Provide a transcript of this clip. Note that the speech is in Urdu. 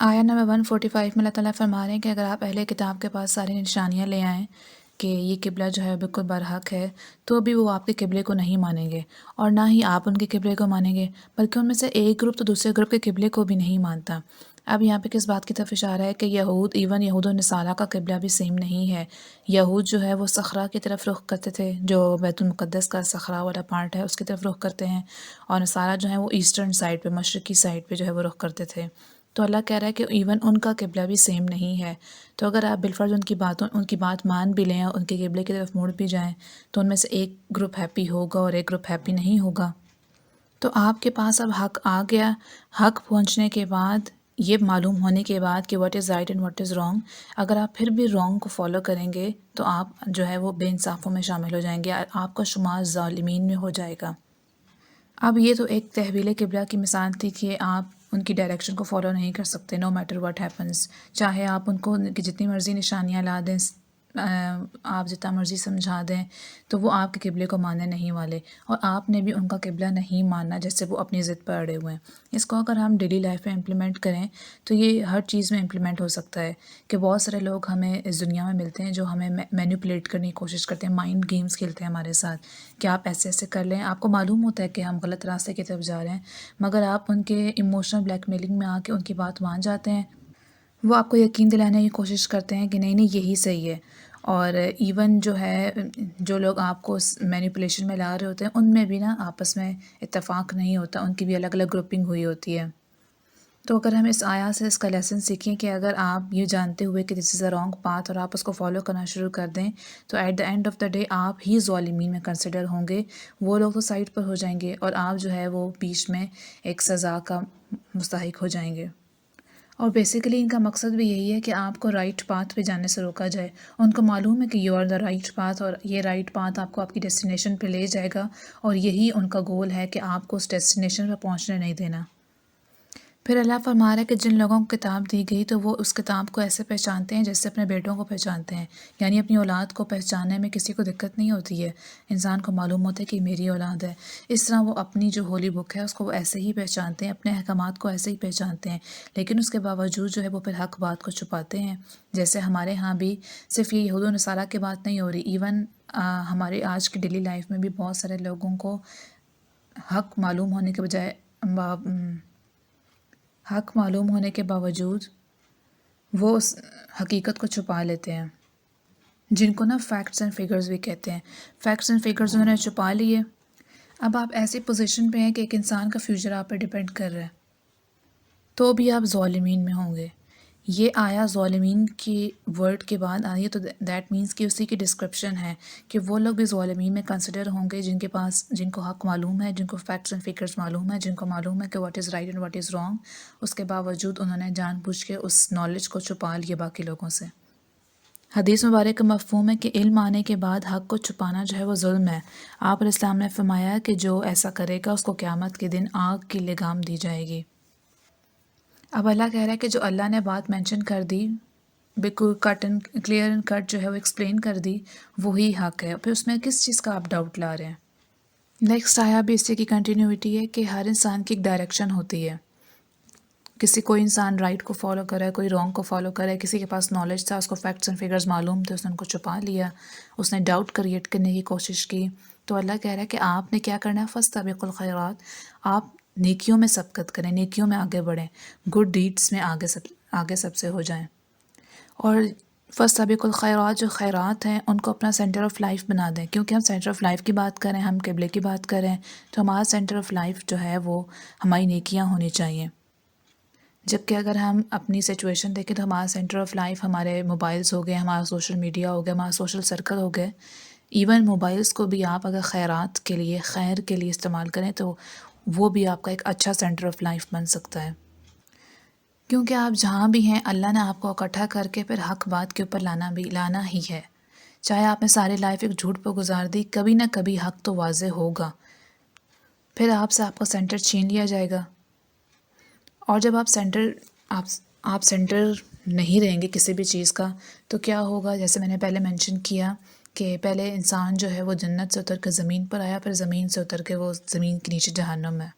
آیا نمبر 145 میں اللہ تعالیٰ فرما رہے ہیں کہ اگر آپ اہل کتاب کے پاس ساری نشانیاں لے آئیں کہ یہ قبلہ جو ہے بالکل برحق ہے، تو بھی وہ آپ کے قبلے کو نہیں مانیں گے، اور نہ ہی آپ ان کے قبلے کو مانیں گے، بلکہ ان میں سے ایک گروپ تو دوسرے گروپ کے قبلے کو بھی نہیں مانتا۔ اب یہاں پہ کس بات کی طرف اشارہ ہے کہ یہود و نصارہ کا قبلہ بھی سیم نہیں ہے۔ یہود جو ہے وہ صحرا کی طرف رخ کرتے تھے، جو بیت المقدس کا صحرا والا پارٹ ہے اس کی طرف رخ کرتے ہیں، اور نصارہ جو ہے وہ ایسٹرن سائڈ پہ، مشرقی سائڈ پہ جو ہے وہ رخ کرتے تھے۔ تو اللہ کہہ رہا ہے کہ ایون ان کا قبلہ بھی سیم نہیں ہے۔ تو اگر آپ بالفرض ان کی بات مان بھی لیں اور ان کے قبلے کی طرف مڑ بھی جائیں، تو ان میں سے ایک گروپ ہیپی ہوگا اور ایک گروپ ہیپی نہیں ہوگا۔ تو آپ کے پاس اب حق آ گیا۔ حق پہنچنے کے بعد، یہ معلوم ہونے کے بعد کہ what is right and what is wrong, اگر آپ پھر بھی رانگ کو فالو کریں گے تو آپ جو ہے وہ بے انصافوں میں شامل ہو جائیں گے، آپ کا شمار ظالمین میں ہو جائے گا۔ اب یہ تو ایک تحویل قبلہ کی مثال تھی کہ آپ ان کی ڈائریکشن کو فالو نہیں کر سکتے، نو میٹر واٹ ہیپنس، چاہے آپ ان کو ان کی جتنی مرضی نشانیاں لا دیں، آپ جتنا مرضی سمجھا دیں، تو وہ آپ کے قبلے کو ماننے نہیں والے، اور آپ نے بھی ان کا قبلہ نہیں ماننا جیسے وہ اپنی ضد پر اڑے ہوئے ہیں۔ اس کو اگر ہم ڈیلی لائف میں امپلیمنٹ کریں تو یہ ہر چیز میں امپلیمنٹ ہو سکتا ہے، کہ بہت سارے لوگ ہمیں اس دنیا میں ملتے ہیں جو ہمیں مینیپولیٹ کرنے کی کوشش کرتے ہیں، مائنڈ گیمز کھیلتے ہیں ہمارے ساتھ کہ آپ ایسے ایسے کر لیں، آپ کو معلوم ہوتا ہے کہ ہم غلط راستے کی طرف جا رہے ہیں، مگر آپ ان کے ایموشنل بلیک میلنگ میں آ کے ان کی بات مان جاتے ہیں۔ وہ آپ کو یقین دلانے کی کوشش کرتے ہیں کہ نہیں نہیں یہی صحیح ہے، اور ایون جو ہے جو لوگ آپ کو مینیپولیشن میں لا رہے ہوتے ہیں ان میں بھی نا آپس میں اتفاق نہیں ہوتا، ان کی بھی الگ الگ گروپنگ ہوئی ہوتی ہے۔ تو اگر ہم اس آیا سے اس کا لیسن سیکھیں کہ اگر آپ یہ جانتے ہوئے کہ دس از اے رانگ پاتھ اور آپ اس کو فالو کرنا شروع کر دیں، تو at the end of the day آپ ہی ظالمین میں کنسیڈر ہوں گے، وہ لوگ تو سائڈ پر ہو جائیں گے اور آپ جو ہے وہ بیچ میں ایک سزا کا مستحق ہو جائیں گے۔ اور بیسیکلی ان کا مقصد بھی یہی ہے کہ آپ کو رائٹ پاتھ پہ جانے سے روکا جائے۔ ان کو معلوم ہے کہ you are the right path, اور یہ رائٹ پاتھ آپ کو آپ کی ڈیسٹینیشن پہ لے جائے گا، اور یہی ان کا گول ہے کہ آپ کو اس ڈیسٹینیشن پہ پہنچنے نہیں دینا۔ پھر اللہ فرما رہا ہے کہ جن لوگوں کو کتاب دی گئی تو وہ اس کتاب کو ایسے پہچانتے ہیں جیسے اپنے بیٹوں کو پہچانتے ہیں، یعنی اپنی اولاد کو پہچاننے میں کسی کو دقت نہیں ہوتی ہے، انسان کو معلوم ہوتا ہے کہ میری اولاد ہے۔ اس طرح وہ اپنی جو ہولی بک ہے اس کو وہ ایسے ہی پہچانتے ہیں، اپنے احکامات کو ایسے ہی پہچانتے ہیں، لیکن اس کے باوجود جو ہے وہ پھر حق بات کو چھپاتے ہیں۔ جیسے ہمارے ہاں بھی صرف یہ یہود و نصارہ کی بات نہیں ہو رہی، ایون ہمارے آج کی ڈیلی لائف میں بھی بہت سارے لوگوں کو حق معلوم ہونے کے بجائے حق معلوم ہونے کے باوجود وہ اس حقیقت کو چھپا لیتے ہیں، جن کو نا فیکٹس اینڈ فگرز بھی کہتے ہیں۔ فیکٹس اینڈ فگرز انہوں نے چھپا لیے۔ اب آپ ایسی پوزیشن پہ ہیں کہ ایک انسان کا فیوچر آپ پہ ڈیپینڈ کر رہا ہے، تو بھی آپ ظالمین میں ہوں گے۔ یہ آیا ظالمین کی ورڈ کے بعد آئی ہے، تو دیٹ مینس کہ اسی کی ڈسکرپشن ہے کہ وہ لوگ بھی ظالمین میں کنسیڈر ہوں گے جن کو حق معلوم ہے، جن کو فیکٹس اینڈ فگرز معلوم ہے، جن کو معلوم ہے کہ what is right and what is wrong, اس کے باوجود انہوں نے جان بوجھ کے اس نالج کو چھپا لیا باقی لوگوں سے۔ حدیث مبارک کا مفہوم ہے کہ علم آنے کے بعد حق کو چھپانا جو ہے وہ ظلم ہے۔ آپ علیہ السلام نے فرمایا کہ جو ایسا کرے گا اس کو قیامت کے دن آگ کی لگام دی جائے گی۔ اب اللہ کہہ رہا ہے کہ جو اللہ نے بات مینشن کر دی، بالکل کٹ اینڈ کلیئر اینڈ کٹ جو ہے وہ ایکسپلین کر دی، وہی حق ہے، پھر اس میں کس چیز کا آپ ڈاؤٹ لا رہے ہیں؟ نیکسٹ آیا بھی اسی کی کنٹینیوٹی ہے کہ ہر انسان کی ایک ڈائریکشن ہوتی ہے، کوئی انسان رائٹ کو فالو کرے، کوئی رانگ کو فالو کرے، کسی کے پاس نالج تھا، اس کو فیکٹس اینڈ فگرز معلوم تھے، اس نے ان کو چھپا لیا، اس نے ڈاؤٹ کریٹ کرنے کی کوشش کی۔ تو اللہ کہہ رہا ہے کہ آپ نے کیا کرنا ہے، فاستبقوا الخیرات، آپ نیکیوں میں سبقت کریں، نیکیوں میں آگے بڑھیں، گڈ ڈیڈس میں آگے سب سے ہو جائیں، اور فاستبقوا الخیرات، جو خیرات ہیں ان کو اپنا سینٹر آف لائف بنا دیں، کیونکہ ہم سینٹر آف لائف کی بات کریں، ہم قبلے کی بات کریں، تو ہمارا سینٹر آف لائف جو ہے وہ ہماری نیکیاں ہونی چاہیے۔ جبکہ اگر ہم اپنی سچویشن دیکھیں تو ہمارا سینٹر آف لائف ہمارے موبائلز ہو گئے، ہمارا سوشل میڈیا ہو گیا، ہمارا سوشل سرکل ہو گئے۔ ایون موبائلز کو بھی آپ اگر خیرات کے لیے، خیر کے لیے استعمال کریں تو وہ بھی آپ کا ایک اچھا سینٹر آف لائف بن سکتا ہے، کیونکہ آپ جہاں بھی ہیں اللہ نے آپ کو اکٹھا کر کے پھر حق بات کے اوپر لانا ہی ہے۔ چاہے آپ نے ساری لائف ایک جھوٹ پہ گزار دی، کبھی نہ کبھی حق تو واضح ہوگا، پھر آپ سے آپ کا سینٹر چھین لیا جائے گا، اور جب آپ سینٹر نہیں رہیں گے کسی بھی چیز کا تو کیا ہوگا، جیسے میں نے پہلے مینشن کیا کہ پہلے انسان جو ہے وہ جنت سے اتر کے زمین پر آیا، پھر زمین سے اتر کے وہ زمین کے نیچے جہنم ہے۔